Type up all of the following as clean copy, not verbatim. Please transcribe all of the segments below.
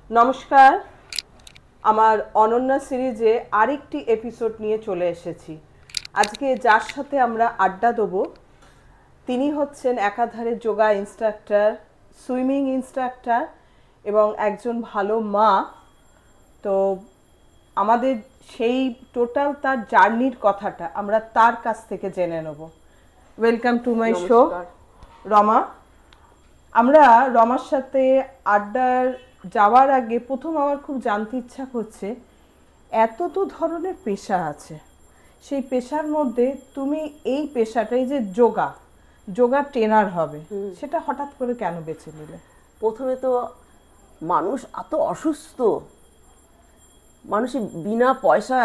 নমস্কার, আমার অনন্যা সিরিজে আরেকটি এপিসোড নিয়ে চলে এসেছি। আজকে যার সাথে আমরা আড্ডা দেবো তিনি হচ্ছেন একাধারে যোগা ইনস্ট্রাক্টর, সুইমিং ইনস্ট্রাক্টর এবং একজন ভালো মা। তো আমাদের সেই টোটাল তার জার্নির কথাটা আমরা তার কাছ থেকে জেনে নেব। Welcome to my show Rama. আমরা রমার সাথে আড্ডার যাওয়ার আগে প্রথম আমার খুব জানতে ইচ্ছা করছে, এত তো ধরনের পেশা আছে, সেই পেশার মধ্যে তুমি এই পেশাটাই যে যোগা ট্রেনার হবে, সেটা হঠাৎ করে কেন বেছে নিলে? প্রথমে তো মানুষ এত অসুস্থ, মানুষের বিনা পয়সা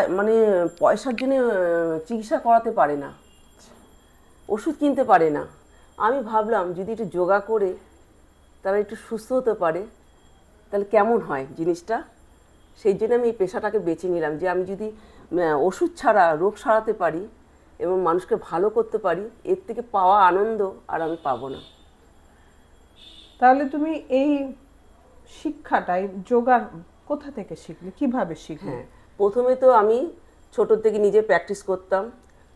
পয়সার জন্য চিকিৎসা করাতে পারে না, ওষুধ কিনতে পারে না। আমি ভাবলাম যদি একটু যোগা করে তারা একটু সুস্থ হতে পারে তাহলে কেমন হয় জিনিসটা। সেই জন্য আমি এই পেশাটাকে বেছে নিলাম, যে আমি যদি ওষুধ ছাড়া রোগ সারাতে পারি এবং মানুষকে ভালো করতে পারি, এর থেকে পাওয়া আনন্দ আর আমি পাবো না। তাহলে তুমি এই শিক্ষাটাই যোগার কোথা থেকে শিখলে, কিভাবে শিখলে? হ্যাঁ, প্রথমে তো আমি ছোট থেকে নিজে প্র্যাকটিস করতাম,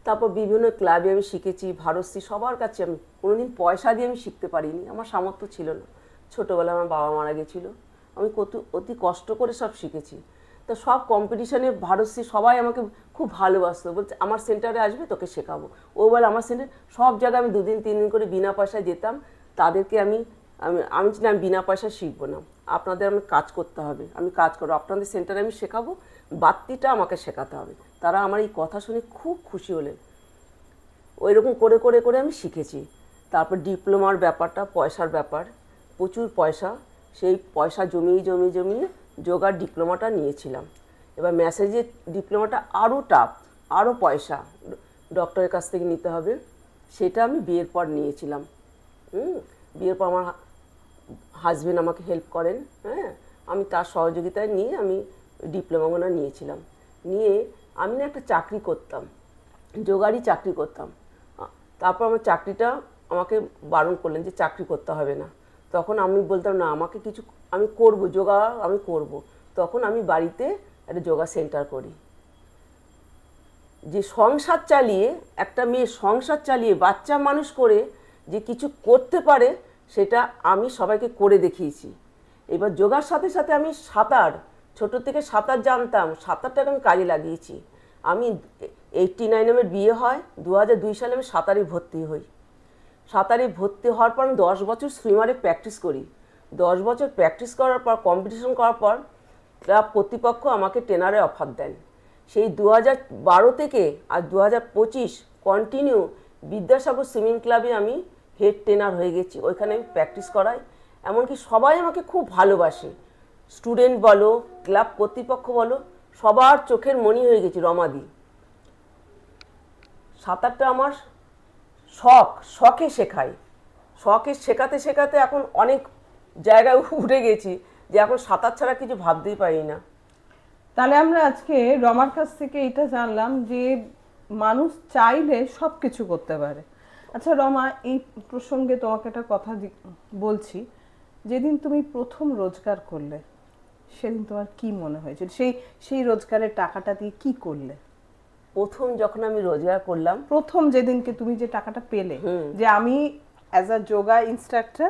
তারপর বিভিন্ন ক্লাবে আমি শিখেছি, ভারতশ্রী সবার কাছে। আমি কোনোদিন পয়সা দিয়ে আমি শিখতে পারিনি, আমার সামর্থ্য ছিল না। ছোটোবেলায় আমার বাবা মারা গেছিলো, আমি অতি কষ্ট করে সব শিখেছি। তো সব কম্পিটিশানে ভারতশ্রী সবাই আমাকে খুব ভালোবাসতো, বলছে আমার সেন্টারে আসবে তোকে শেখাবো। ও বলে আমার সেন্টারে সব জায়গায় আমি 2 দিন 3 দিন করে বিনা পয়সায় যেতাম। তাদেরকে আমি বিনা পয়সায় শিখবো না, আপনাদের আমি কাজ করতে হবে, আমি কাজ করবো, আপনাদের সেন্টারে আমি শেখাবো, বাড়তিটা আমাকে শেখাতে হবে। তারা আমার এই কথা শুনে খুব খুশি হলেন। ওই রকম করে করে করে আমি শিখেছি। তারপর ডিপ্লোমার ব্যাপারটা, পয়সার ব্যাপার, প্রচুর পয়সা। সেই পয়সা জমিয়ে জমিয়ে জমিয়ে যোগার ডিপ্লোমাটা নিয়েছিলাম। এবার ম্যাসেজের ডিপ্লোমাটা আরও টাফ, আরও পয়সা ডক্টরের কাছ থেকে নিতে হবে। সেটা আমি বিয়ের পর নিয়েছিলাম। বিয়ের পর আমার হাজবেন্ড আমাকে হেল্প করেন, হ্যাঁ, আমি তার সহযোগিতায় নিয়ে আমি ডিপ্লোমাগুলো নিয়েছিলাম। নিয়ে আমি না একটা চাকরি করতাম, যোগারই চাকরি করতাম। তারপর আমার চাকরিটা আমাকে বারণ করলেন যে চাকরি করতে হবে না। তখন আমি বলতাম না, আমাকে কিছু আমি করব, যোগা আমি করব। তখন আমি বাড়িতে একটা যোগা সেন্টার করি। যে সংসার চালিয়ে, একটা মেয়ে সংসার চালিয়ে বাচ্চা মানুষ করে যে কিছু করতে পারে, সেটা আমি সবাইকে করে দেখিয়েছি। এবার যোগার সাথে সাথে আমি সাঁতার, ছোটো থেকে সাঁতার জানতাম, সাঁতারটাকে আমি কাজে লাগিয়েছি। আমি 89 আমার বিয়ে হয়, 2002 সালে আমি সাঁতারে ভর্তি হই। সাঁতারে ভর্তি হওয়ার পর আমি 10 বছর সুইমারে প্র্যাকটিস করি। 10 বছর প্র্যাকটিস করার পর, কম্পিটিশন করার পর ক্লাব কর্তৃপক্ষ আমাকে ট্রেনারে অফার দেন। সেই 2012 থেকে আর 2025 কন্টিনিউ বিদ্যাসাগর সুইমিং ক্লাবে আমি হেড ট্রেনার হয়ে গেছি। ওইখানে আমি প্র্যাকটিস করাই, এমনকি সবাই আমাকে খুব ভালোবাসে। স্টুডেন্ট বলো, ক্লাব কর্তৃপক্ষ বলো, সবার চোখের মণি হয়ে গেছি রমাদি। সাঁতারটা আমার শখে শেখাই, শখে শেখাতে শেখাতে এখন অনেক জায়গায় উঠে গেছি, যে এখন সাঁতার ছাড়া কিছু ভাবতেই পারি না। তাহলে আমরা আজকে রমার কাছ থেকে এটা জানলাম যে মানুষ চাইলে সব কিছু করতে পারে। আচ্ছা রমা, এই প্রসঙ্গে তোমাকে একটা কথা বলছি। যেদিন তুমি প্রথম রোজগার করলে, সেদিন তোমার কি মনে হয়েছিল? সেই রোজগারের টাকাটা দিয়ে কি করলে? প্রথম যখন আমি রোজগার করলাম, প্রথম যেদিনকে তুমি যে টাকাটা পেলে, যে আমি অ্যাজ আ যোগা ইনস্ট্রাক্টর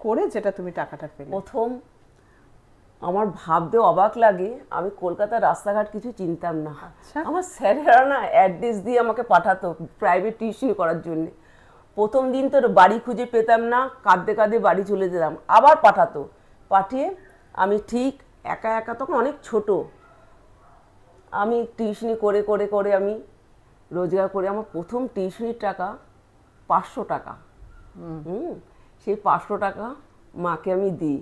করে যেটা তুমি টাকাটা পেলে, প্রথম আমার ভাবতে অবাক লাগে, আমি কলকাতার রাস্তাঘাট কিছু চিনতাম না। আমার স্যারেরা না অ্যাড্রেস দিয়ে আমাকে পাঠাতো প্রাইভেট টিউশন করার জন্য। প্রথম দিন তো বাড়ি খুঁজে পেতাম না, কাঁদতে কাঁদতে বাড়ি চলে যেতাম, আবার পাঠাতো। পাঠিয়ে আমি ঠিক একা একা, তখন অনেক ছোট, আমি টিউশনি করে করে করে আমি রোজগার করে আমার প্রথম টিউশনির টাকা 500 টাকা। সেই 500 টাকা মাকে আমি দিই।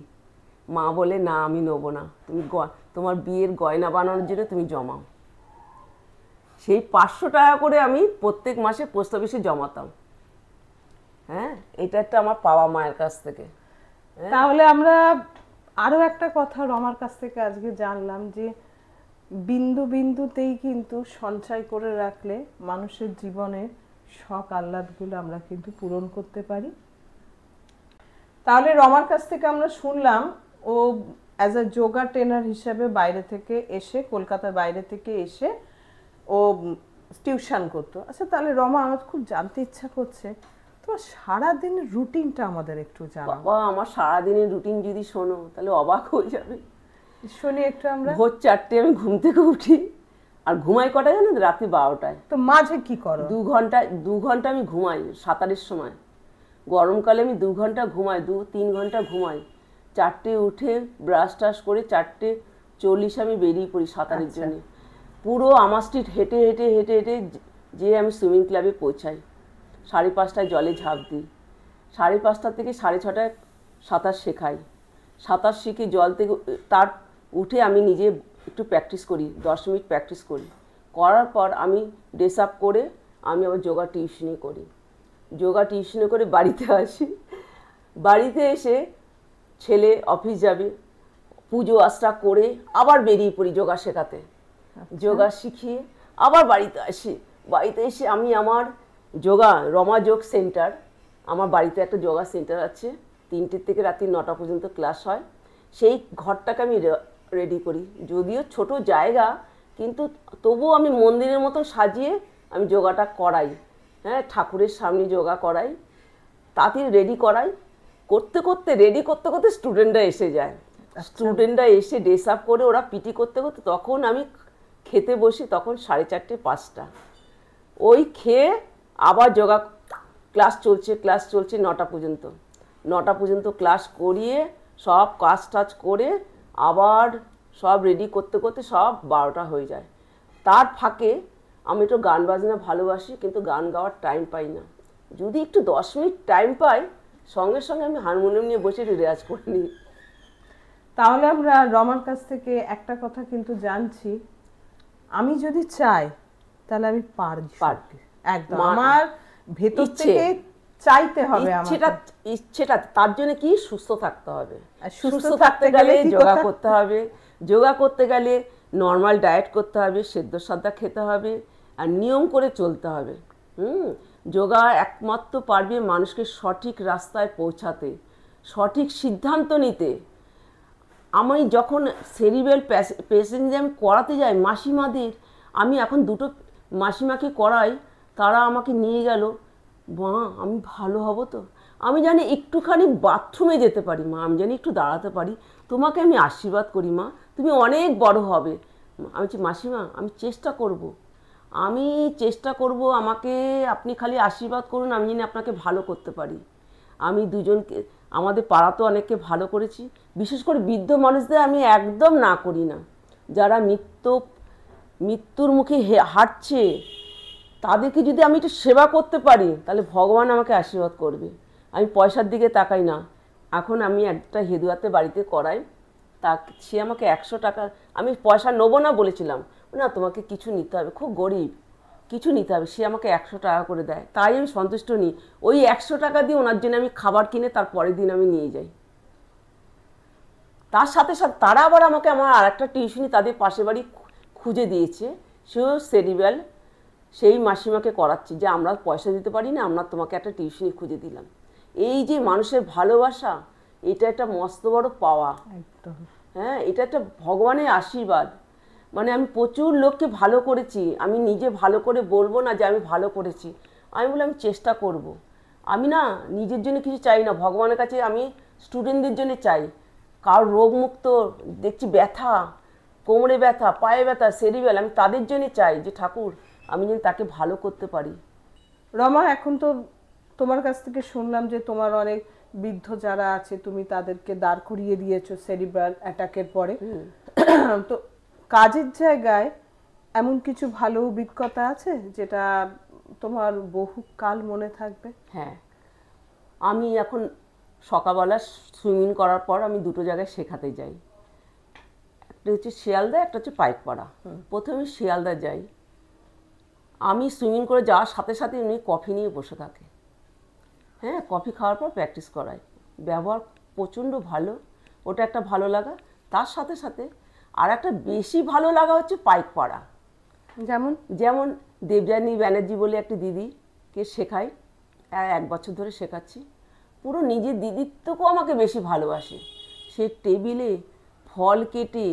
মা বলে না, আমি নেবো না, তুমি তোমার বিয়ের গয়না বানানোর জন্য তুমি জমাও। সেই 500 টাকা করে আমি প্রত্যেক মাসে পোস্ট অফিসে জমাতাম। হ্যাঁ, এটা একটা আমার পাওয়া মায়ের কাছ থেকে। তাহলে আমরা আরো একটা কথা রমার কাছ থেকে আজকে জানলাম, যে বিন্দু বিন্দুতেই কিন্তু সঞ্চয় করে রাখলে মানুষের জীবনে শখ আহ্লাদগুলো আমরা কিন্তু পূরণ করতে পারি। তাহলে রমার কাছ থেকে আমরা শুনলাম ও অ্যাজ আ যোগা ট্রেনার হিসেবে বাইরে থেকে এসে, কলকাতার বাইরে থেকে এসে ও টিউশন করতো। আচ্ছা তাহলে রমা, আমার খুব জানতে ইচ্ছা করছে তোমার সারাদিনের রুটিনটা আমাদের একটু জানাও। বাবা, আমার সারাদিনের রুটিন যদি শোনো তাহলে অবাক হয়ে যাবে। শুনি একটু আমরা। ভোর 4টে আমি ঘুম থেকে উঠি, আর ঘুমাই কটা জানো? রাত্রি 12টায়। তো মাঝে কি করো? 2 ঘন্টা আমি ঘুমাই সাঁতারের সময়। গরমকালে আমি 2 ঘন্টা ঘুমাই, 2-3 ঘন্টা ঘুমাই। 4টে উঠে ব্রাশ টাশ করে 4:40 আমি বেরিয়ে পড়ি সাঁতারের জন্য। পুরো আমার স্ট্রিট হেঁটে হেঁটে হেঁটে হেঁটে যে আমি সুইমিং ক্লাবে পৌঁছাই। 5:30টায় জলে ঝাঁপ দিই। 5:30 থেকে 6:30টায় সাঁতার শেখাই। সাঁতার শিখে জল থেকে তার উঠে আমি নিজে একটু প্র্যাকটিস করি, 10 মিনিট প্র্যাকটিস করি। করার পর আমি ড্রেস আপ করে আমি আবার যোগা টিউশনি করি। যোগা টিউশনি করে বাড়িতে আসি। বাড়িতে এসে ছেলে অফিস যাবে, পুজো আশ্রা করে আবার বেরিয়ে পড়ি যোগা শেখাতে। যোগা শিখিয়ে আবার বাড়িতে আসি। বাড়িতে এসে আমি আমার যোগা রমা যোগ সেন্টার, আমার বাড়িতে একটা যোগা সেন্টার আছে, 3টে থেকে রাত্রি 9টা পর্যন্ত ক্লাস হয়। সেই ঘরটাকে আমি রেডি করি। যদিও ছোট জায়গা, কিন্তু তবুও আমি মন্দিরের মতো সাজিয়ে আমি যোগাটা করাই। হ্যাঁ, ঠাকুরের সামনে যোগা করাই, তাতে রেডি করাই। রেডি করতে করতে স্টুডেন্টরা এসে যায়। স্টুডেন্টরা এসে ড্রেস আপ করে ওরা পিটি করতে করতে তখন আমি খেতে বসি, তখন 4:30 5টা। ওই খেয়ে আবার যোগা ক্লাস চলছে 9টা পর্যন্ত। 9টা পর্যন্ত ক্লাস করিয়ে সব কাজ টাজ করে আবার সব রেডি করতে করতে সব 12টা হয়ে যায়। তার ফাঁকে আমি একটু গান বাজনা ভালোবাসি, কিন্তু গান গাওয়ার টাইম পাই না। যদি একটু 10 মিনিট টাইম পাই, সঙ্গে সঙ্গে আমি হারমোনিয়াম নিয়ে বসে একটু রেয়াজ করে নিই। তাহলে আমরা রমার কাছ থেকে একটা কথা কিন্তু জানছি, আমি যদি চাই তাহলে আমি পারবো। একদম আমার ভেতর থেকে চাইতে হবে। ইচ্ছেটা তার জন্য কি সুস্থ থাকতে হবে। সুস্থ থাকতে গেলে যোগা করতে হবে। যোগা করতে গেলে নর্মাল ডায়েট করতে হবে, সেদ্ধ সাদা খেতে হবে, আর নিয়ম করে চলতে হবে। যোগা একমাত্র পারবে মানুষকে সঠিক রাস্তায় পৌঁছাতে, সঠিক সিদ্ধান্ত নিতে। আমি যখন সেরিব্রাল প্যাসেঞ্জার করাতে যাই মাসিমাদের, আমি এখন 2টো মাসিমাকে করাই, তারা আমাকে নিয়ে গেল, মা আমি ভালো হব তো? আমি জানি একটুখানি বাথরুমে যেতে পারি মা, আমি জানি একটু দাঁড়াতে পারি, তোমাকে আমি আশীর্বাদ করি মা, তুমি অনেক বড় হবে। আমি বলছি মাসিমা আমি চেষ্টা করব, আমাকে আপনি খালি আশীর্বাদ করুন, আমি জানি আপনাকে ভালো করতে পারি। আমি দুজনকে, আমাদের পাড়াতেও অনেককে ভালো করেছি। বিশেষ করে বৃদ্ধ মানুষদের আমি একদম না করি না। যারা মৃত্যুর মুখে হাঁটছে, তাদেরকে যদি আমি একটু সেবা করতে পারি, তাহলে ভগবান আমাকে আশীর্বাদ করবে। আমি পয়সার দিকে তাকাই না। এখন আমি একটা হেদুয়াতে বাড়িতে করাই, সে আমাকে 100 টাকা, আমি পয়সা নেবো না বলেছিলাম, না তোমাকে কিছু নিতে হবে, খুব গরিব, কিছু নিতে হবে, সে আমাকে 100 টাকা করে দেয়, তাই আমি সন্তুষ্ট নিই। ওই 100 টাকা দিয়ে ওনার জন্য আমি খাবার কিনে তার পরের দিন আমি নিয়ে যাই। তার সাথে সাথে তারা আবার আমাকে আমার আরেকটা টিউশনি তাদের পাশে বাড়ি খুঁজে দিয়েছে, সেও সেরিব্রাল, সেই মাসিমাকে করাচ্ছি, যে আমরা পয়সা দিতে পারি না, আমরা তোমাকে একটা টিউশনি খুঁজে দিলাম। এই যে মানুষের ভালোবাসা, এটা একটা মস্ত বড় পাওয়া। হ্যাঁ, এটা একটা ভগবানের আশীর্বাদ। মানে আমি প্রচুর লোককে ভালো করেছি, আমি নিজে ভালো করে বলবো না যে আমি ভালো করেছি, আমি বলে আমি চেষ্টা করব। আমি না নিজের জন্য কিছু চাই না, ভগবানের কাছে আমি স্টুডেন্টদের জন্য চাই। কারোর রোগমুক্ত দেখছি, ব্যথা, কোমরে ব্যথা, পায়ে ব্যথা, সেরিব্রাল, আমি তাদের জন্য চাই যে ঠাকুর আমি যেন তাকে ভালো করতে পারি। রমা, এখন তো তোমার কাছ থেকে শুনলাম যে তোমার অনেক বৃদ্ধ যারা আছে তুমি তাদেরকে দাঁড় করিয়ে দিয়েছো সেরিব্রাল অ্যাটাকের পরে। তো কাজের জায়গায় এমন কিছু ভালো অভিজ্ঞতা আছে যেটা তোমার বহুকাল মনে থাকবে? হ্যাঁ, আমি এখন সকালবেলা সুইমিং করার পর আমি 2টো জায়গায় শেখাতে যাই। একটা হচ্ছে শিয়ালদা, একটা হচ্ছে পাইকপাড়া। প্রথমে শিয়ালদা যাই, আমি সুইমিং করে যাওয়ার সাথে সাথে উনি কফি নিয়ে বসে থাকে। হ্যাঁ, কফি খাওয়ার পর প্র্যাকটিস করায়। ব্যবহার প্রচণ্ড ভালো, ওটা একটা ভালো লাগা। তার সাথে সাথে আর একটা বেশি ভালো লাগা হচ্ছে পাইকপাড়া। যেমন দেবযানী ব্যানার্জি বলে একটা দিদিকে শেখাই, 1 বছর ধরে শেখাচ্ছি। পুরো নিজের দিদির থেকেও আমাকে বেশি ভালোবাসে। সে টেবিলে ফল কেটে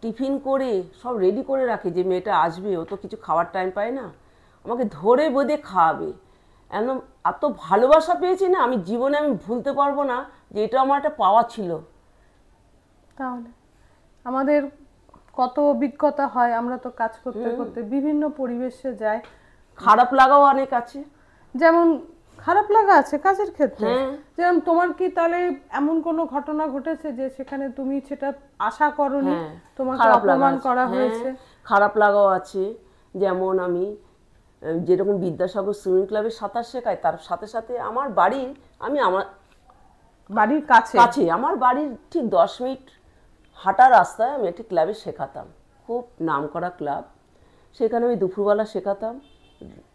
টিফিন করে সব রেডি করে রাখে যে মেয়েটা আসবে, ও তো কিছু খাওয়ার টাইম পায় না, আমাকে ধরে বেঁধে খাওয়াবে। একদম এত ভালোবাসা পেয়েছি না, আমি জীবনে আমি ভুলতে পারবো না যে এটা আমার একটা পাওয়া ছিল। তাহলে আমাদের কত অভিজ্ঞতা হয়, আমরা তো কাজ করতে করতে বিভিন্ন পরিবেশে যাই, খারাপ লাগাও অনেক আছে। যেমন খারাপ লাগা আছে কাজের ক্ষেত্রে, হ্যাঁ। যেমন তোমার কি তাহলে এমন কোনো ঘটনা ঘটেছে যে সেখানে তুমি সেটা আশা করনি, হ্যাঁ, তোমাকে খারাপ লাগা অপমান আছে। করা হ্যাঁ, হয়েছে? খারাপ লাগাও আছে। যেমন আমি যেরকম বিদ্যাসাগর সুইমিং ক্লাবে সাঁতার শেখাই, তার সাথে সাথে আমার বাড়ির, আমার বাড়ির কাছে কাছে, আমার বাড়ির ঠিক 10 মিনিট হাঁটা রাস্তায় আমি একটি ক্লাবে শেখাতাম, খুব নামকরা ক্লাব। সেখানে আমি দুপুরবেলা শেখাতাম,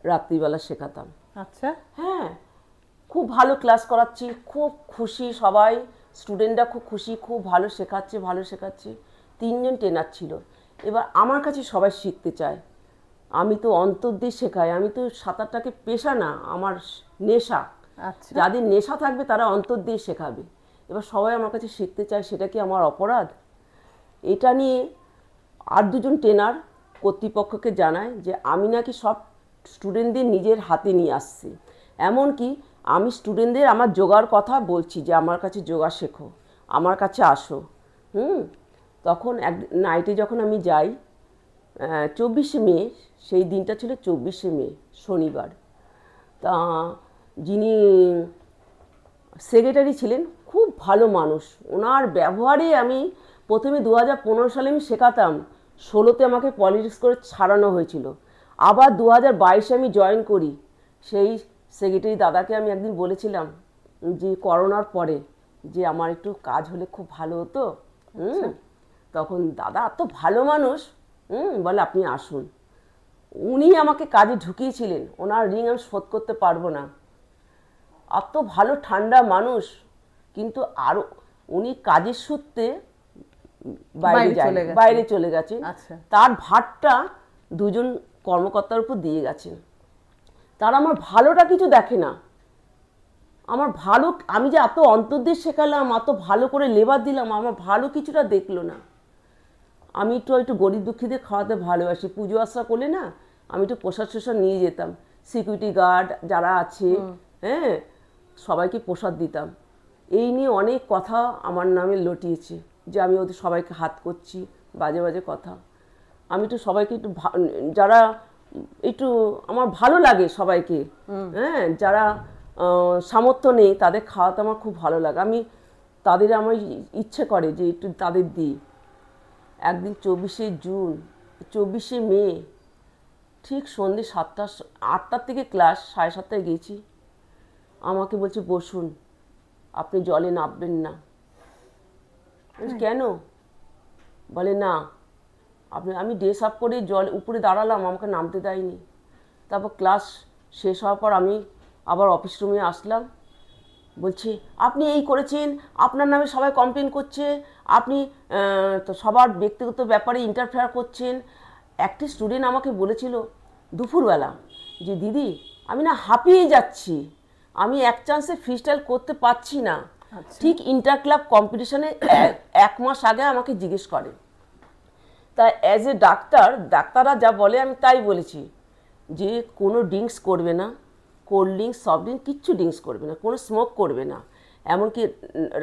রাত্রিবেলা শেখাতাম। আচ্ছা, হ্যাঁ, খুব ভালো ক্লাস করাচ্ছি, খুব খুশি সবাই, স্টুডেন্টরা খুব খুশি, খুব ভালো শেখাচ্ছে, ভালো শেখাচ্ছে। 3 জন ট্রেনার ছিল। এবার আমার কাছে সবাই শিখতে চায়। আমি তো অন্তর দিয়ে শেখাই, আমি তো সাঁতারটাকে পেশা না, আমার নেশা। আচ্ছা, যাদের নেশা থাকবে তারা অন্তর দিয়ে শেখাবে। এবার সবাই আমার কাছে শিখতে চায়, সেটা কি আমার অপরাধ? এটা নিয়ে আর 2 জন ট্রেনার কর্তৃপক্ষকে জানায় যে আমি নাকি সব স্টুডেন্টদের নিজের হাতে নিয়ে আসছি, এমনকি আমি স্টুডেন্টদের আমার যোগার কথা বলছি যে আমার কাছে যোগা শেখো, আমার কাছে আসো। তখন এক নাইটে যখন আমি যাই, 24শে মে, সেই দিনটা ছিল 24শে মে, শনিবার। তা যিনি সেক্রেটারি ছিলেন, খুব ভালো মানুষ, ওনার ব্যবহারে আমি প্রথমে 2015 সালে আমি শেখাতাম, 16তে আমাকে পলিটিক্স করে ছাড়ানো হয়েছিল, আবার 2022-এ আমি জয়েন করি। সেই সেক্রেটারি দাদাকে আমি একদিন বলেছিলাম যে করোনার পরে যে আমার একটু কাজ হলে খুব ভালো হতো। তখন দাদা এত ভালো মানুষ, বলে আপনি আসুন। উনি আমাকে কাজে ঢুকিয়েছিলেন, ওনার ঋণ আমি শোধ করতে পারবো না। এত ভালো ঠান্ডা মানুষ, কিন্তু আরও উনি কাজের সূত্রে বাইরে চলে গেছেন। আচ্ছা, তার ভারটা 2 জন কর্মকর্তার উপর দিয়ে গেছেন। তারা আমার ভালোটা কিছু দেখে না, আমার ভালো, আমি যে এত অন্তর দিয়ে শেখালাম, এত ভালো করে লেবার দিলাম, আমার ভালো কিছুটা দেখলো না। আমি একটু গরিব দুঃখীদের খাওয়াতে ভালোবাসি, পুজো আশা করলে না আমি একটু প্রসাদ টোসাদ নিয়ে যেতাম, সিকিউরিটি গার্ড যারা আছে, হ্যাঁ, সবাইকে প্রসাদ দিতাম। এই নিয়ে অনেক কথা আমার নামে লটিয়েছে যে আমি ওদের সবাইকে হাত করছি, বাজে বাজে কথা। আমি একটু সবাইকে একটু যারা একটু আমার ভালো লাগে সবাইকে, হ্যাঁ, যারা সামর্থ্য নেই তাদের খাওয়াতে আমার খুব ভালো লাগে, আমি তাদের আমার ইচ্ছে করে যে একটু তাদের দিই। একদিন 24শে জুন, 24শে মে, ঠিক সন্ধ্যে 8টার থেকে ক্লাস, 7:30টায় গেছি। আমাকে বলছে বসুন, আপনি জলে নামবেন না। কেন? বলে না আমি ড্রেস আপ করে জল উপরে দাঁড়ালাম, আমাকে নামতে দেয়নি। তারপর ক্লাস শেষ হওয়ার পর আমি আবার অফিস রুমে আসলাম, বলছে আপনি এই করেছেন, আপনার নামে সবাই কমপ্লেন করছে, আপনি তো সবার ব্যক্তিগত ব্যাপারে ইন্টারফেয়ার করছেন। একটি স্টুডেন্ট আমাকে বলেছিল দুপুরবেলা যে দিদি আমি না হাঁপিয়ে যাচ্ছি, আমি এক চান্সে ফ্রিস্টাইল করতে পারছি না। ঠিক ইন্টার ক্লাব কম্পিটিশনে 1 মাস আগে আমাকে জিজ্ঞেস করে। তাই অ্যাজ এ ডাক্তাররা যা বলে আমি তাই বলেছি যে কোনো ড্রিঙ্কস করবে না, কোল্ড ড্রিঙ্কস, সফট ড্রিঙ্কস, কিচ্ছু ড্রিঙ্কস করবে না, কোনো স্মোক করবে না, এমনকি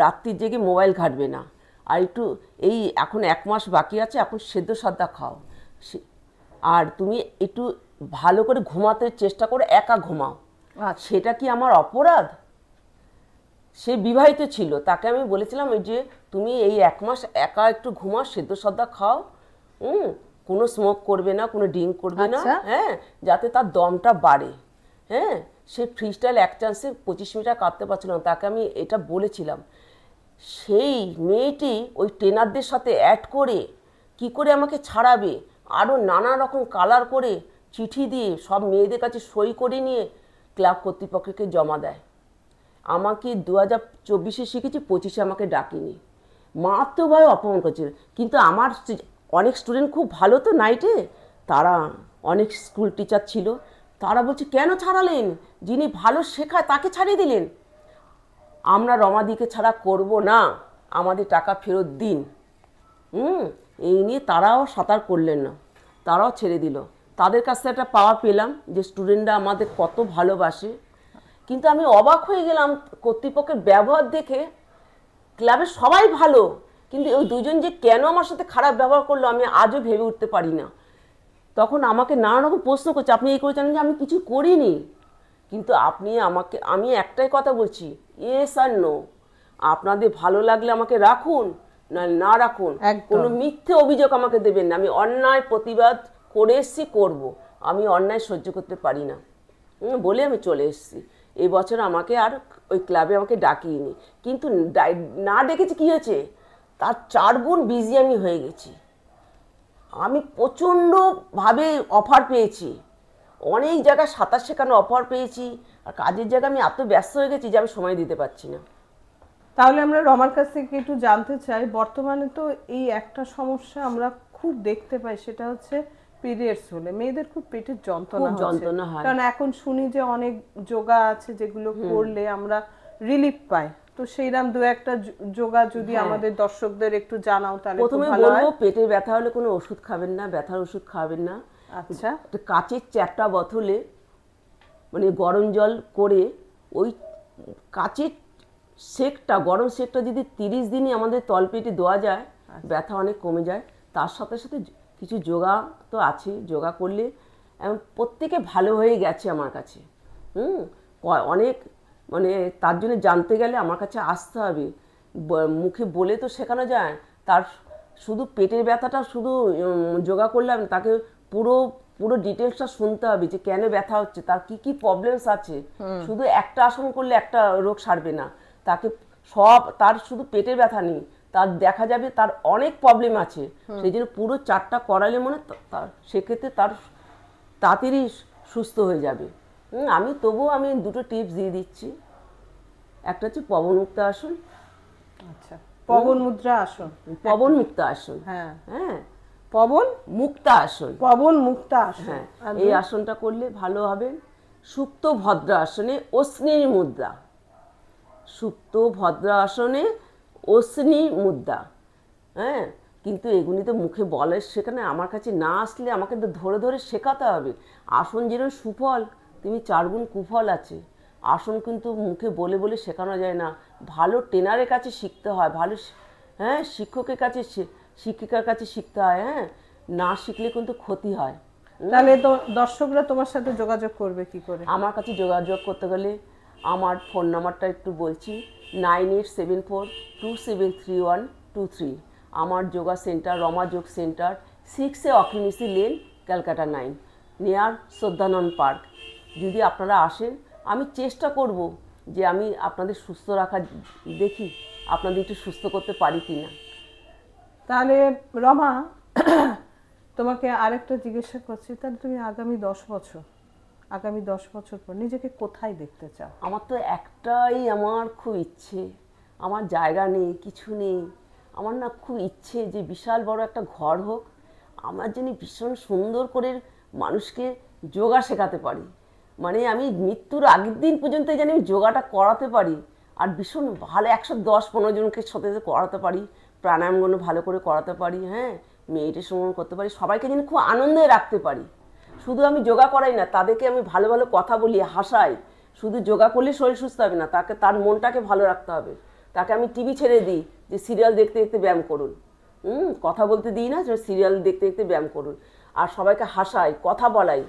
রাত্রির জেগে মোবাইল ঘাঁটবে না। আর একটু এই এখন 1 মাস বাকি আছে, এখন সেদ্ধ সাদা খাও, আর তুমি একটু ভালো করে ঘুমাতে চেষ্টা করো, একা ঘুমাও। সেটা কি আমার অপরাধ? সে বিবাহিত ছিল, তাকে আমি বলেছিলাম যে তুমি এই 1 মাস একা একটু ঘুমাও, সেদ্ধ সাদা খাও, কোনো স্মোক করবে না, কোনো ড্রিঙ্ক করবে না, হ্যাঁ, যাতে তার দমটা বাড়ে। হ্যাঁ, সে ফ্রিস্টাইল এক চান্সে 25 মিটার কাটতে পারছিল না, তাকে আমি এটা বলেছিলাম। সেই মেয়েটি ওই ট্রেনারদের সাথে অ্যাড করে কি করে আমাকে ছাড়াবে, আরও নানা রকম কালার করে চিঠি দিয়ে সব মেয়েদের কাছে সই করে নিয়ে ক্লাব কর্তৃপক্ষকে জমা দেয়। আমাকে 2024-এ শিখেছি, 25-এ আমাকে ডাকিনি, মারাত্মকভাবে অপমান করছে। কিন্তু আমার অনেক স্টুডেন্ট খুব ভালো তো নাইটে, তারা অনেক স্কুল টিচার ছিল, তারা বলছে কেন ছাড়ালেন, যিনি ভালো শেখায় তাকে ছাড়িয়ে দিলেন। আমরা রমাদিকে ছাড়া করব না, আমাদের টাকা ফেরত দিন। এই নিয়ে তারাও সাঁতার করলেন না, তারাও ছেড়ে দিল। তাদের কাছ থেকে একটা পাওয়ার পেলাম যে স্টুডেন্টরা আমাদের কত ভালোবাসে। কিন্তু আমি অবাক হয়ে গেলাম কর্তৃপক্ষের ব্যবহার দেখে। ক্লাবের সবাই ভালো, কিন্তু ওই দুজন যে কেন আমার সাথে খারাপ ব্যবহার করলো আমি আজও ভেবে উঠতে পারি না। তখন আমাকে নানা রকম প্রশ্ন করছে, আপনি এই করেছেন, যে আমি কিছু করিনি। কিন্তু আমি একটাই কথা বলছি, ইয়েস আর নো। আপনাদের ভালো লাগলে আমাকে রাখুন, না রাখুন, কোনো মিথ্যে অভিযোগ আমাকে দেবেন না। আমি অন্যায় প্রতিবাদ করে এসছি, করবো। আমি অন্যায় সহ্য করতে পারি না বলে আমি চলে এসেছি। এই বছর আমাকে আর ওই ক্লাবে আমাকে ডাকিয়েনি, কিন্তু না ডেকেছি কী হয়েছে, তার 4 গুণ বিজি আমি হয়ে গেছি। আমি প্রচণ্ডভাবে অফার পেয়েছি, অনেক জায়গায় সাঁতার শেখানো অফার পেয়েছি, আর কাজের জায়গায় আমি এত ব্যস্ত হয়ে গেছি যে আমি সময় দিতে পারছি না। তাহলে আমরা রমার কাছ থেকে একটু জানতে চাই, বর্তমানে তো এই একটা সমস্যা আমরা খুব দেখতে পাই, সেটা হচ্ছে পিরিয়ডস হলে মেয়েদের খুব পেটের যন্ত্রণা হয়। কারণ এখন শুনি যে অনেক যোগা আছে যেগুলো করলে আমরা রিলিফ পাই। তো সেইরকম দু একটা যোগা যদি আমাদের দর্শকদের একটু জানাও তাহলে প্রথমে বলবো, পেটের ব্যথা হলে কোনো ওষুধ খাবেন না, ব্যথার ওষুধ খাবেন না। আচ্ছা, কাচের চ্যাপটা বোতলে মানে গরম জল করে ওই কাচের গরম সেকটা যদি 30 দিনই আমাদের তলপেটে দেওয়া যায়, ব্যথা অনেক কমে যায়। তার সাথে সাথে কিছু যোগা তো আছে, যোগা করলে প্রত্যেকে ভালো হয়ে গেছে আমার কাছে। অনেক মানে তার জন্য জানতে গেলে আমার কাছে আসতে হবে, মুখে বলে তো শেখানো যায়। তার শুধু পেটের ব্যথাটা শুধু যোগা করলাম, তাকে পুরো পুরো ডিটেলসটা শুনতে হবে যে কেন ব্যথা হচ্ছে, তার কি কি প্রবলেমস আছে। শুধু একটা আসন করলে একটা রোগ সারবে না, তাকে তার শুধু পেটের ব্যথা নেই, তার দেখা যাবে তার অনেক প্রবলেম আছে। সেই জন্য পুরো 4টা করালে সেক্ষেত্রে তার তাড়াতাড়ি সুস্থ হয়ে যাবে। তবুও আমি 2টো টিপস দিয়ে দিচ্ছি। একটা হচ্ছে পবন মুক্ত আসন। আচ্ছা, পবন মুদ্রা আসন, পবন মুক্ত আসন, হ্যাঁ হ্যাঁ, পবন মুক্তা আসন, পবন মুক্ত আসন, হ্যাঁ, এই আসনটা করলে ভালো হবে। সুপ্ত ভদ্র আসনে অশ্নির মুদ্রা, সুপ্ত ভদ্র আসনে অশ্নির মুদ্রা, হ্যাঁ। কিন্তু এগুলি তো মুখে বলে সেখানে, আমার কাছে না আসলে আমাকে তো ধরে ধরে শেখাতে হবে। আসন যেরকম সুফল তুমি 4 গুণ কুফল আছে। আসন কিন্তু মুখে বলে বলে শেখানো যায় না, ভালো ট্রেনারের কাছে শিখতে হয়, ভালো শিক্ষকের কাছে শিক্ষিকার কাছে শিখতে হয়। না শিখলে কিন্তু ক্ষতি হয়। তাহলে তো দর্শকরা তোমার সাথে যোগাযোগ করবে কি করে? আমার কাছে যোগাযোগ করতে গেলে আমার ফোন নাম্বারটা একটু বলছি, 9874273123। আমার যোগা সেন্টার রমা যোগ সেন্টার, 6 অকিনিসি lane, Calcutta 9, near Shraddhananda park. যদি আপনারা আসেন, আমি চেষ্টা করব যে আমি আপনাদের সুস্থ রাখার, দেখি আপনাদের একটু সুস্থ করতে পারি কি না। তাহলে রমা, তোমাকে আরেকটা জিজ্ঞাসা করছি, তাহলে তুমি আগামী 10 বছর পর নিজেকে কোথায় দেখতে চাও? আমার তো একটাই, আমার খুব ইচ্ছে, আমার জায়গা নেই, কিছু নেই, আমার না খুব ইচ্ছে যে বিশাল বড় একটা ঘর হোক, আমার জন্য ভীষণ সুন্দর করে মানুষকে যোগা শেখাতে পারি। মানে আমি মৃত্যুর আগের দিন পর্যন্ত যেন আমি যোগাটা করাতে পারি, আর ভীষণ ভালো 110-15 জনকে সাথে করাতে পারি, প্রাণায়ামগুলো ভালো করে করাতে পারি, মেডিটেশন করতে পারি, সবাইকে যেন খুব আনন্দে রাখতে পারি। শুধু আমি যোগা করাই না, তাদেরকে আমি ভালো ভালো কথা বলি, হাসাই। শুধু যোগা করলে শরীর সুস্থ হবে না, তার মনটাকে ভালো রাখতে হবে। তাকে আমি টিভি ছেড়ে দিই যে সিরিয়াল দেখতে দেখতে ব্যায়াম করুন, কথা বলতে দিই না, সিরিয়াল দেখতে দেখতে ব্যায়াম করুন। আর সবাইকে হাসাই, কথা বলাই।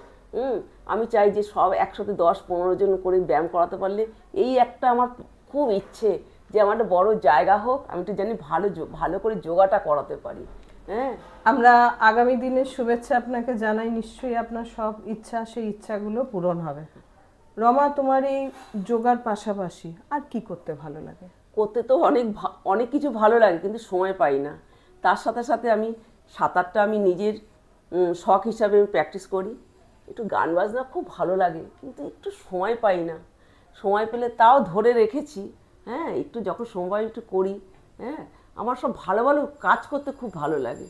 আমি চাই যে সব একসাথে 10-15 জন করে ব্যায়াম করাতে পারলে, এই একটা আমার খুব ইচ্ছে যে আমার একটা বড় জায়গা হোক, আমি একটু জানি ভালো করে যোগাটা করাতে পারি। আমরা আগামী দিনের শুভেচ্ছা আপনাকে জানাই, নিশ্চয়ই আপনার সব ইচ্ছা, সেই ইচ্ছাগুলো পূরণ হবে। রমা, তোমার এই যোগার পাশাপাশি আর কি করতে ভালো লাগে? করতে তো অনেক কিছু ভালো লাগে, কিন্তু সময় পাই না। তার সাথে সাথে আমি সাঁতারটা আমি নিজের শখ হিসাবে আমি প্র্যাকটিস করি। একটু গান বাজনা খুব ভালো লাগে, কিন্তু একটু সময় পাই না। সময় পেলে তাও ধরে রেখেছি, একটু যখন সময় একটু করি। আমার সব ভালো ভালো কাজ করতে খুব ভালো লাগে।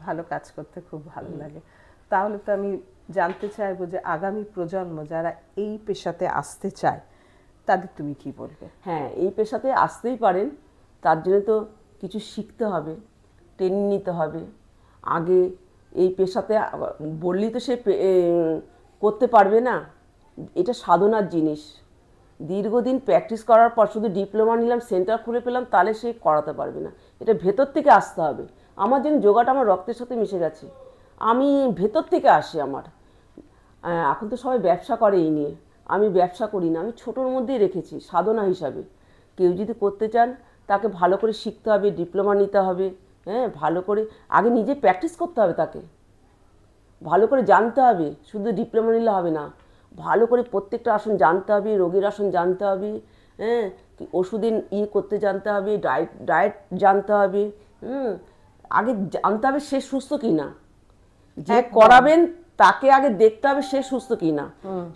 ভালো কাজ করতে খুব ভালো লাগে। তাহলে তো আমি জানতে চাইবো যে আগামী প্রজন্ম যারা এই পেশাতে আসতে চায় তাদের তুমি কি বলবে? এই পেশাতে আসতেই পারেন, তার জন্য তো কিছু শিখতে হবে, ট্রেনিং নিতে হবে। আগে এই পেশাতে বললেই তো সে করতে পারবে না, এটা সাধনার জিনিস। দীর্ঘদিন প্র্যাকটিস করার পর শুধু ডিপ্লোমা নিলাম, সেন্টার খুলে পেলাম, তাহলে সে করাতে পারবে না। এটা ভেতর থেকে আসতে হবে। আমার যেন যোগাটা আমার রক্তের সাথে মিশে গেছে, আমি ভেতর থেকে আসি আমার। এখন তো সবাই ব্যবসা করে এই নিয়ে, আমি ব্যবসা করি না, আমি ছোটোর মধ্যেই রেখেছি সাধনা হিসাবে। কেউ যদি করতে চান তাকে ভালো করে শিখতে হবে, ডিপ্লোমা নিতে হবে, হ্যাঁ, ভালো করে আগে নিজে প্র্যাকটিস করতে হবে, তাকে ভালো করে জানতে হবে। শুধু ডিপ্লোমা নিলে হবে না, ভালো করে প্রত্যেকটা আসন জানতে হবে, রোগীর আসন জানতে হবে, হ্যাঁ, ওষুধের করতে জানতে হবে, ডায়েট জানতে হবে। আগে জানতে হবে সে সুস্থ কি না, যে করাবেন তাকে আগে দেখতে হবে সে সুস্থ কি না।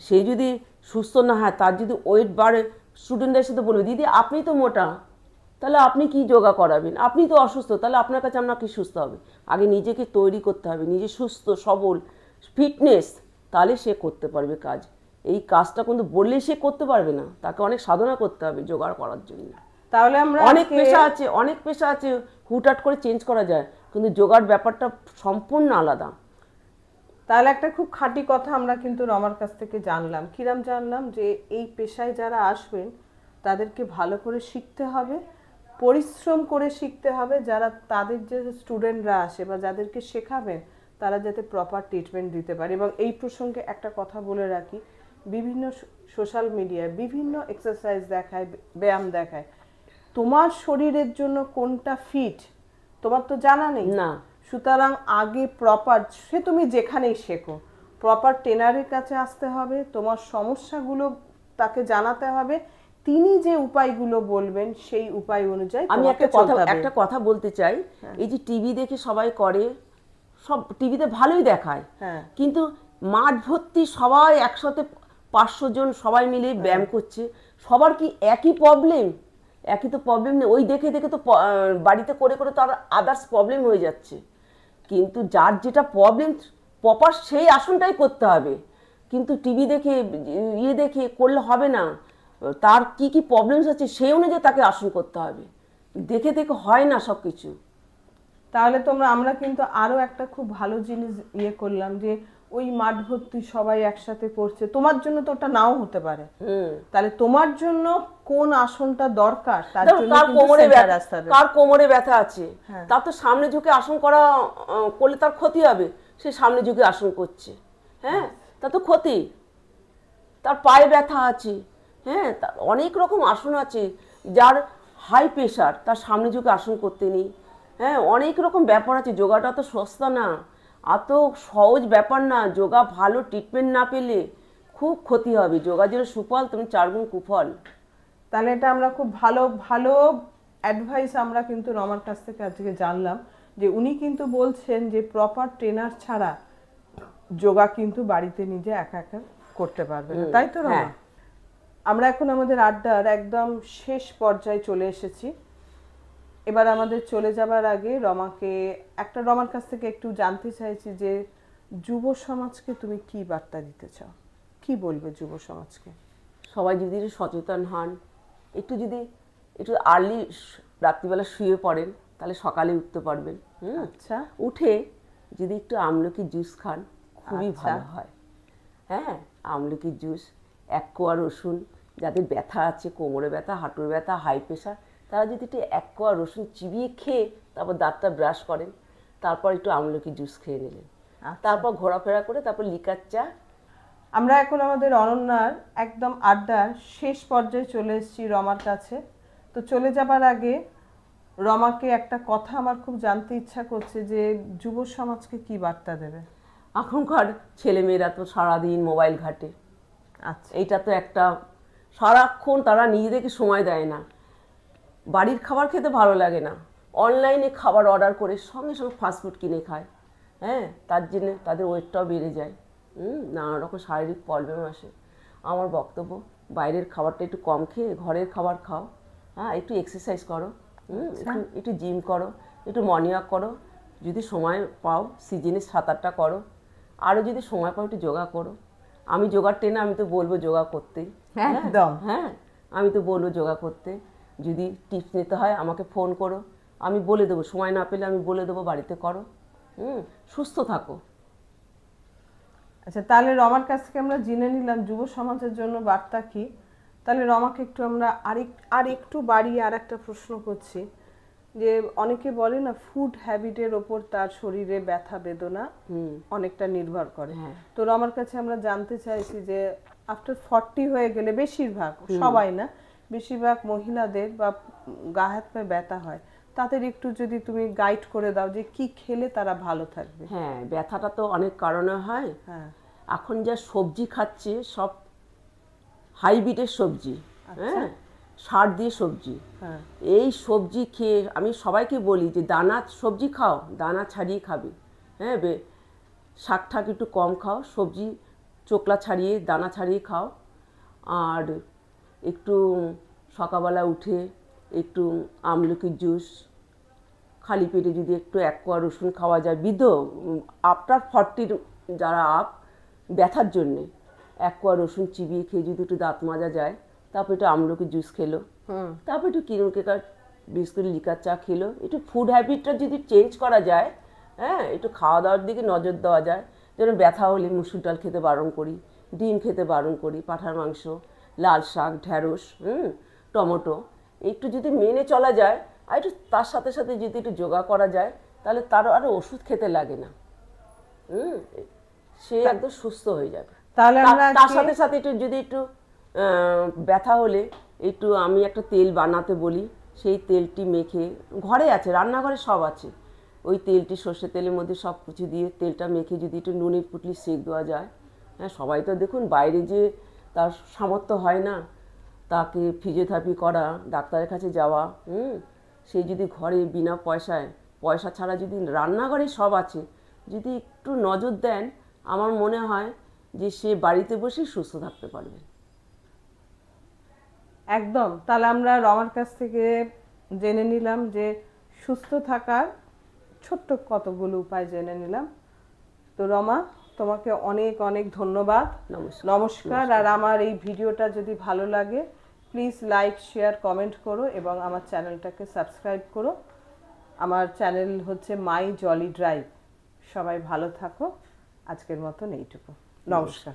সে যদি সুস্থ না হয়, তার যদি ওয়েট বাড়ে, স্টুডেন্টদের সাথে বলবে দিদি আপনি তো মোটা, তাহলে আপনি কি যোগা করাবেন? আপনি তো অসুস্থ, তাহলে আপনার কাছে আমরা কি সুস্থ হবে? আগে নিজেকে তৈরি করতে হবে, নিজে সুস্থ সবল ফিটনেস, তাহলে সে করতে পারবে কাজ। এই কাজটা কিন্তু বললেই সে করতে পারবে না, তাকে অনেক সাধনা করতে হবে জোগাড় করার জন্য। তাহলে আমরা অনেক পেশা আছে হুটহাট করে চেঞ্জ করা যায়, কিন্তু যোগার ব্যাপারটা সম্পূর্ণ আলাদা। তাহলে একটা খুব খাঁটি কথা আমরা কিন্তু রমার কাছ থেকে জানলাম। কিরাম জানলাম? যে এই পেশায় যারা আসবেন তাদেরকে ভালো করে শিখতে হবে, পরিশ্রম করে শিখতে হবে। যারা তাদের যে স্টুডেন্টরা আসে বা যাদেরকে শেখাবেন তারা যাতে প্রপার ট্রিটমেন্ট দিতে পারে। এবং এই প্রসঙ্গে একটা কথা বলে রাখি, বিভিন্ন সোশ্যাল মিডিয়ায় বিভিন্ন এক্সারসাইজ দেখায়, ব্যায়াম দেখায়, তোমার শরীরের জন্য কোনটা ফিট তোমার তো জানা নেই না। সুতরাং আগে প্রপার, সে তুমি যেখানেই শেখো, প্রপার ট্রেনারের কাছে আসতে হবে, তোমার সমস্যাগুলো তাকে জানাতে হবে, তিনি যে উপায়গুলো বলবেন সেই উপায় অনুযায়ী আমি তোমাকে চলতে হবে। একটা কথা বলতে চাই, এই যে টিভি দেখে সবাই করে, সব টিভিতে ভালোই দেখায়, হ্যাঁ, কিন্তু মাঠ ভর্তি সবাই একসাথে 500 জন সবাই মিলে ব্যায়াম করছে, সবার কি একই প্রবলেম? একই তো প্রবলেম নেই। ওই দেখে দেখে তো বাড়িতে করে করে তার আদার্স প্রবলেম হয়ে যাচ্ছে। কিন্তু যার যেটা প্রবলেম প্রপার সেই আসনটাই করতে হবে, কিন্তু টিভি দেখে দেখে করলে হবে না। তার কি কি প্রবলেমস আছে সেই অনুযায়ী তাকে আসন করতে হবে, দেখে দেখে হয় না সব কিছু। তাহলে আমরা কিন্তু আরো একটা খুব ভালো জিনিস করলাম, যে ওই মাঠ ভর্তি সবাই একসাথে করছে, তোমার জন্য তো ওটা নাও হতে পারে। তাহলে তোমার জন্য কোন আসনটা দরকার তার জন্য কার কোমরে ব্যথা আছে, তার তো সামনে ঝুঁকে আসন করলে তার ক্ষতি হবে, সে সামনে ঝুঁকে আসন করছে, হ্যাঁ, তার তো ক্ষতি। তার পায়ে ব্যথা আছে, হ্যাঁ, তার অনেক রকম আসন আছে। যার হাই প্রেশার তার সামনে ঝুঁকে আসন করতে নেই, হ্যাঁ, অনেক রকম ব্যাপার আছে। যোগাটা তো সস্তা না, এত সহজ ব্যাপার না। যোগা ভালো ট্রিটমেন্ট না পেলে খুব ক্ষতি হবে। যোগা যেন সুফল তুমি 4 গুণ কুফল। তাহলে এটা আমরা খুব ভালো ভালো অ্যাডভাইস আমরা কিন্তু রমার কাছ থেকে আজকে জানলাম, যে উনি কিন্তু বলছেন যে প্রপার ট্রেনার ছাড়া যোগা কিন্তু বাড়িতে নিজে একা একা করতে পারবে না, তাই তো রমা? আমরা এখন আমাদের আড্ডার একদম শেষ পর্যায়ে চলে এসেছি। এবার আমাদের চলে যাবার আগে রমার কাছ থেকে একটু জানতে চাইছি যে যুব সমাজকে তুমি কি বার্তা দিতে চাও, কি বলবে যুব সমাজকে? সবাই যদি সচেতন হন, একটু আর্লি রাত্রিবেলা শুয়ে পড়েন, তাহলে সকালে উঠতে পারবেন। আচ্ছা, উঠে যদি একটু আমলকি জুস খান, খুবই ভালো হয়। হ্যাঁ, আমলকি জুস, 1 কোয়া রসুন, যাদের ব্যথা আছে, কোমরে ব্যথা, হাঁটুর ব্যথা, হাই প্রেশার, তারা যদি একটু 1 কোয়া রসুন চিবিয়ে খেয়ে তারপর দাঁতটা ব্রাশ করেন, তারপর একটু আমলকি জুস খেয়ে নিলেন, তারপর ঘোরাফেরা করে তারপর লিকার চা। আমরা এখন আমাদের অনন্যার একদম আড্ডার শেষ পর্যায়ে চলে এসেছি রমার কাছে। তো চলে যাবার আগে রমাকে একটা কথা আমার খুব জানতে ইচ্ছা করছে, যে যুব সমাজকে কি বার্তা দেবে? এখনকার ছেলেমেয়েরা তো সারাদিন মোবাইল ঘাটে। আচ্ছা, এইটা তো একটা, সারাক্ষণ তারা নিজেদেরকে সময় দেয় না। বাড়ির খাবার খেতে ভালো লাগে না, অনলাইনে খাবার অর্ডার করে সঙ্গে সঙ্গে ফাস্টফুড কিনে খায়। হ্যাঁ, তার জন্য তাদের ওয়েটটাও বেড়ে যায়, নানা রকম শারীরিক প্রবলেম আসে। আমার বক্তব্য, বাইরের খাবারটা একটু কম খেয়ে ঘরের খাবার খাও। হ্যাঁ, একটু এক্সারসাইজ করো, একটু জিম করো, একটু মর্নিং ওয়াক করো, যদি সময় পাও সিজনে 7-8টা করো, আরও যদি সময় পাও একটু যোগা করো। আমি যোগার ট্রেনার, আমি তো বলবো যোগা করতে। একদম, হ্যাঁ, আমি তো বলবো যোগা করতে। যদি টিপস নিতে হয় আমাকে ফোন করো, আমি বলে দেবো, সময় না পেলে আমি বলে দেবো বাড়িতে করো। সুস্থ থাকো। আচ্ছা, তাহলে রমার কাছ থেকে আমরা জেনে নিলাম যুব সমাজের জন্য বার্তা কি। তাহলে রমাকে একটু আমরা আর একটু বাড়িয়ে আর একটা প্রশ্ন করছি, যে অনেকে বলে না ফুড হ্যাবিটের ওপর তার শরীরে ব্যথা বেদনা অনেকটা নির্ভর করে। তো রমার কাছে আমরা জানতে চাইছি যে আফটার 40 হয়ে গেলে বেশিরভাগ, সবাই না, বেশিরভাগ মহিলাদের বা গা হাত পায়ে ব্যথা হয়, তাদের একটু যদি তুমি গাইড করে দাও যে কি খেলে তারা ভালো থাকবে। হ্যাঁ, ব্যথাটা তো অনেক কারণে হয়। হ্যাঁ, এখন যা সবজি খাচ্ছে সব হাইব্রিডের সবজি, হ্যাঁ, সার দিয়ে সবজি। হ্যাঁ, এই সবজি খেয়ে আমি সবাইকে বলি যে দানা সবজি খাও, দানা ছাড়িয়ে খাবে। হ্যাঁ, শাক ঠাক একটু কম খাও, সবজি চোকলা ছাড়িয়ে দানা ছাড়িয়ে খাও। আর একটু সকালবেলা উঠে একটু আমলকির জুস, খালি পেটে যদি একটু 1 কোয়া রসুন খাওয়া যায়, আফটার 40 যারা ব্যথার জন্যে 1 কোয়া রসুন চিবিয়ে খেয়ে যদি একটু দাঁত মাজা যায়, তারপর একটু আমলকির জুস খেলো, তারপর একটু কিরম কেকার বিস্কুট লিকার চা খেলো। একটু ফুড হ্যাবিটটা যদি চেঞ্জ করা যায়, হ্যাঁ, একটু খাওয়া দাওয়ার দিকে নজর দেওয়া যায়। যেন ব্যথা হলে মুসুর ডাল খেতে বারণ করি, ডিম খেতে বারণ করি, পাঁঠার মাংস, লাল শাক, ঢ্যাঁড়স, টমেটো, একটু যদি মেনে চলা যায়, আর একটু তার সাথে সাথে যদি একটু যোগা করা যায়, তাহলে তারও আরও ওষুধ খেতে লাগে না। সে একদম সুস্থ হয়ে যাবে। তাহলে আমরা তার সাথে সাথে একটু ব্যথা হলে একটু আমি একটা তেল বানাতে বলি, সেই তেলটি মেখে, ঘরে আছে, রান্নাঘরে সব আছে, ওই তেলটি সর্ষের তেলের মধ্যে সব কিছু দিয়ে তেলটা মেখে যদি একটু নুনের পুটলি সেঁক দেওয়া যায়। হ্যাঁ, সবাই তো দেখুন বাইরে যে তার সামর্থ্য হয় না, তাকে ফিজিওথেরাপি করা, ডাক্তারের কাছে যাওয়া, সেই যদি ঘরে বিনা পয়সা ছাড়া যদি রান্নাঘরে সব আছে, যদি একটু নজর দেন, আমার মনে হয় যে সে বাড়িতে বসেই সুস্থ থাকতে পারবে। একদম। তাহলে আমরা রমার কাছ থেকে জেনে নিলাম যে সুস্থ থাকার ছোট্ট কতগুলো উপায় জেনে নিলাম। তো রমা, তোমাকে অনেক অনেক ধন্যবাদ। নমস্কার। আর আমার এই ভিডিওটা যদি ভালো লাগে, প্লিজ লাইক, শেয়ার, কমেন্ট করো এবং আমার চ্যানেলটাকে সাবস্ক্রাইব করো। আমার চ্যানেল হচ্ছে মাই জলি ড্রাইভ। সবাই ভালো থাকো। আজকের মতন এইটুকু। নমস্কার।